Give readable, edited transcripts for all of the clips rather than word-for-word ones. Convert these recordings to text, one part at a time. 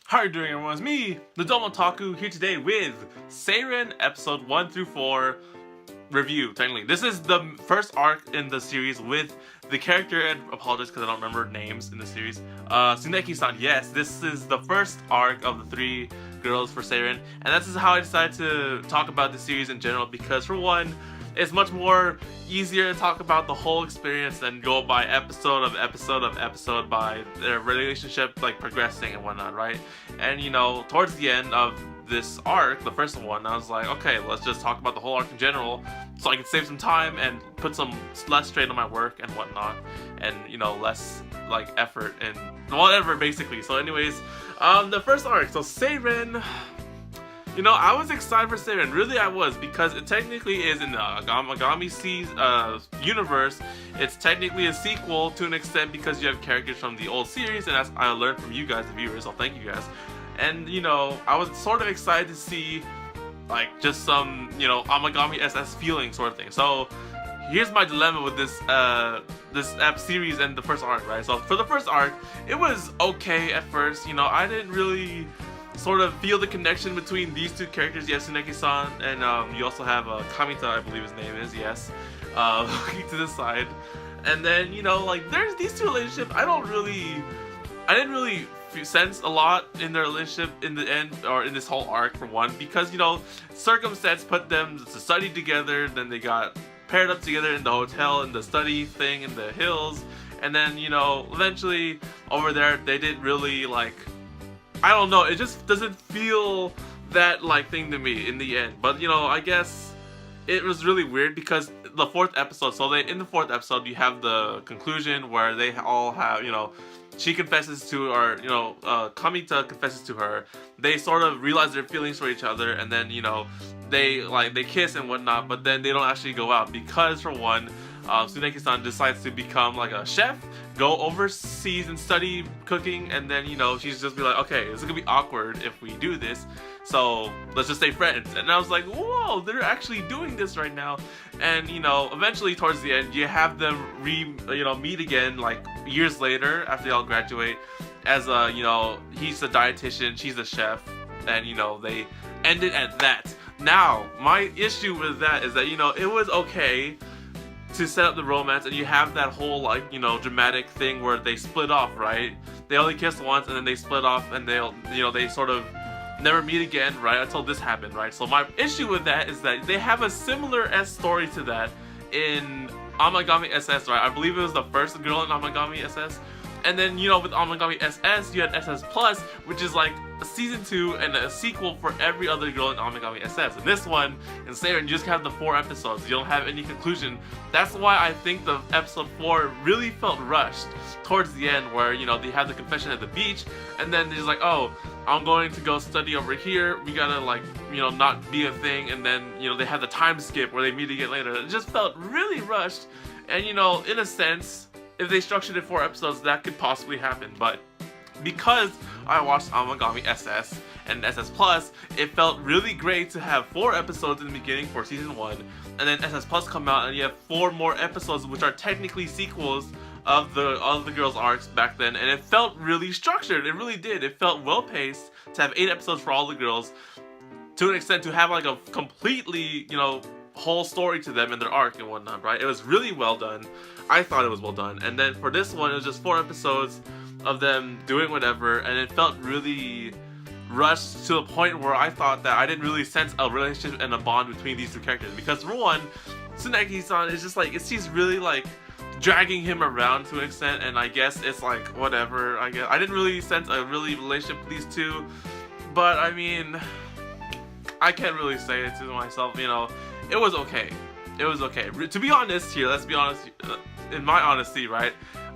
How are you doing, everyone? It's me, TheDomotaku, here today with Seiren episode 1 through 4 review, technically. This is the first arc in the series with the character, and apologize because I don't remember names in the series, Tsuneki-san. Yes, this is the first arc of the 3 girls for Seiren, and this is how I decided to talk about the series in general, because for one, it's much more easier to talk about the whole experience than go by episode by their relationship like progressing and whatnot, right? And you know, towards the end of this arc, the first one, I was like, okay, let's just talk about the whole arc in general so I can save some time and put some less strain on my work and whatnot, and you know, less like effort and whatever basically. So anyways, the first arc, so Seiren. You know, I was excited for Seiren, really I was, because it technically is in the Amagami universe. It's technically a sequel to an extent because you have characters from the old series, and as I learned from you guys, the viewers, so thank you guys. And you know, I was sort of excited to see like just some, you know, Amagami SS feeling sort of thing. So here's my dilemma with this series and the first arc, right? So for the first arc, it was okay at first. You know, I didn't really sort of feel the connection between these two characters. Yes, Tsuneki-san, and you also have Kamita, I believe his name is, yes, looking to the side. And then, you know, like, there's these two relationships. I didn't really sense a lot in their relationship in the end, or in this whole arc, for one, because, you know, circumstance put them to study together, then they got paired up together in the hotel, in the study thing in the hills, and then, you know, eventually over there, they didn't really, like, I don't know, it just doesn't feel that like thing to me in the end. But you know, I guess it was really weird because the 4th episode, so in the 4th episode you have the conclusion where they all have, you know, she confesses to, or you know, Kamita confesses to her. They sort of realize their feelings for each other, and then, you know, they kiss and whatnot, but then they don't actually go out because, for one, Tsuneki-san decides to become like a chef, go overseas and study cooking, and then, you know, she's just be like, okay, this is gonna be awkward if we do this, so let's just stay friends. And I was like, whoa, they're actually doing this right now. And you know, eventually towards the end, you have them meet again like years later after they all graduate, as you know, he's a dietitian, she's a chef, and you know, they ended at that. Now, my issue with that is that, you know, it was okay to set up the romance, and you have that whole, like, you know, dramatic thing where they split off, right? They only kissed once and then they split off, and they'll, you know, they sort of never meet again, right, until this happened, right? So my issue with that is that they have a similar story to that in Amagami SS, right? I believe it was the first girl in Amagami SS. And then, you know, with Amagami SS, you had SS Plus, which is like a season 2 and a sequel for every other girl in Amagami SS. And this one, in Seiren, you just have the 4 episodes. You don't have any conclusion. That's why I think the episode 4 really felt rushed towards the end, where, you know, they have the confession at the beach, and then they're just like, oh, I'm going to go study over here. We gotta, like, you know, not be a thing. And then, you know, they have the time skip where they meet again later. It just felt really rushed. And, you know, in a sense, if they structured it 4 episodes, that could possibly happen. But because I watched Amagami SS and SS Plus, it felt really great to have 4 episodes in the beginning for season 1, and then SS Plus come out and you have 4 more episodes, which are technically sequels of the girls' arcs back then, and it felt really structured. It really did. It felt well paced to have 8 episodes for all the girls, to an extent to have like a completely, you know, whole story to them and their arc and whatnot, right? It was really well done. I thought it was well done. And then for this one, it was just 4 episodes of them doing whatever, and it felt really rushed to the point where I thought that I didn't really sense a relationship and a bond between these 2 characters. Because for one, Tsuneki-san is just like, she's really like dragging him around to an extent, and I guess it's like whatever. I guess I didn't really sense a really relationship with these 2, but I mean, I can't really say it to myself, you know. It was okay. It was okay. To be honest here, let's be honest, in my honesty, right?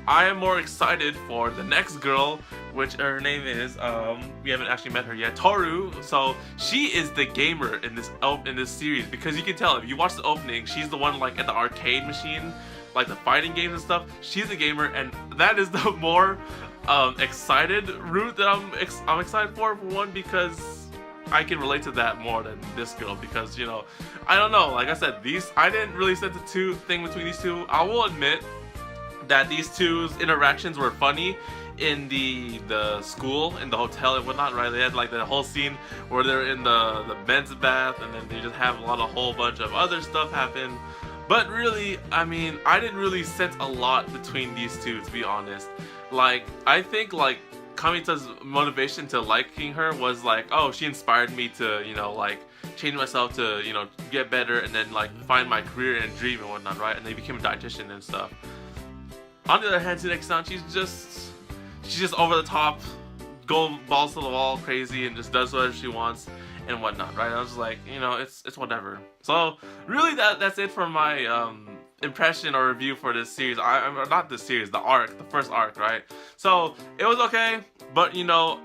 I am more excited for the next girl, which her name is, we haven't actually met her yet, Toru. So she is the gamer in this series, because you can tell if you watch the opening, she's the one like at the arcade machine, like the fighting games and stuff. She's a gamer, and that is the more excited route that I'm excited for one, because I can relate to that more than this girl, because, you know, I don't know, like I said, I didn't really sense the thing between these 2. I will admit that these 2's interactions were funny in the school, in the hotel and whatnot, right? They had like the whole scene where they're in the men's bath, and then they just have a whole bunch of other stuff happen. But really, I mean, I didn't really sense a lot between these two, to be honest. Like, I think like Kamita's motivation to liking her was like, oh, she inspired me to, you know, like change myself to, you know, get better and then like find my career and dream and whatnot, right? And they became a dietitian and stuff. On the other hand, Tsuneki-san, she's just over the top, go balls to the wall, crazy, and just does whatever she wants and whatnot, right? I was like, you know, it's whatever. So really, that's it for my impression or review for this series. Not this series, the arc, the first arc, right? So it was okay, but you know,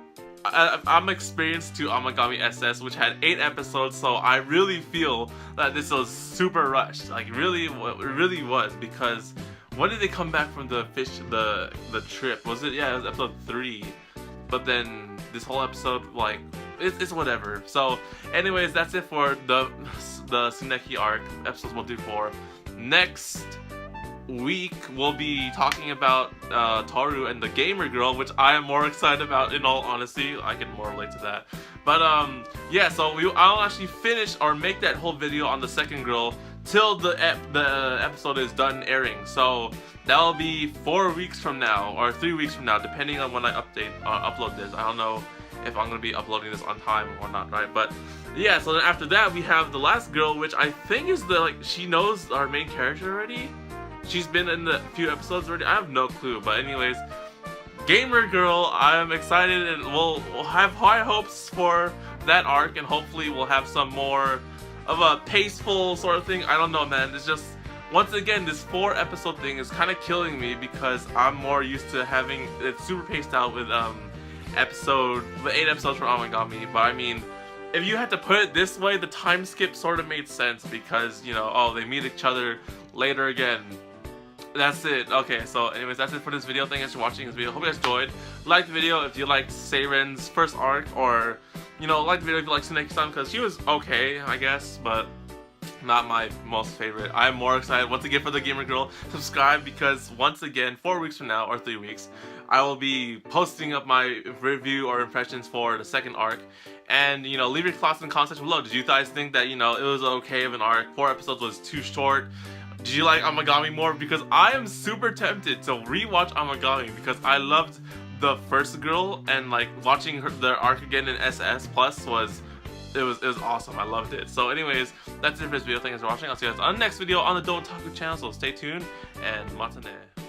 I'm experienced to Amagami SS, which had 8 episodes, so I really feel that this was super rushed. Like, really, it really was, because when did they come back from the trip? Was it? Yeah, it was episode 3. But then this whole episode, like, it's whatever. So, anyways, that's it for the Tsuneki arc, episodes 1 through 4. Next week we'll be talking about Toru and the gamer girl, which I am more excited about, in all honesty. I can more relate to that. But yeah, so I'll actually finish or make that whole video on the second girl till the episode is done airing. So that'll be 4 weeks from now or 3 weeks from now, depending on when I upload this. I don't know if I'm gonna be uploading this on time or not, right? But yeah, so then after that we have the last girl, which I think is she knows our main character already. She's been in the few episodes already. I have no clue, but anyways, gamer girl, I'm excited, and we'll have high hopes for that arc, and hopefully we'll have some more of a paceful sort of thing. I don't know, man. It's just, once again, this 4-episode thing is kind of killing me, because I'm more used to having it super paced out with 8 episodes for Amagami. But I mean, if you had to put it this way, the time skip sort of made sense, because, you know, oh, they meet each other later again. That's it. Okay, so anyways, that's it for this video. Thanks for watching this video. Hope you guys enjoyed. Like the video if you liked Seiren's first arc, or, you know, like the video if you like Tsuneki-san, because she was okay, I guess, but not my most favorite. I'm more excited once again for the gamer girl. Subscribe, because once again, 4 weeks from now, or 3 weeks, I will be posting up my review or impressions for the second arc. And, you know, leave your thoughts and comments below. Did you guys think that, you know, it was okay of an arc? 4 episodes was too short? Did you like Amagami more? Because I am super tempted to rewatch Amagami, because I loved the first girl, and like watching their arc again in SS Plus was awesome. I loved it. So anyways, that's it for this video. Thanks for watching. I'll see you guys on the next video on the TheDomotaku channel, so stay tuned, and matane.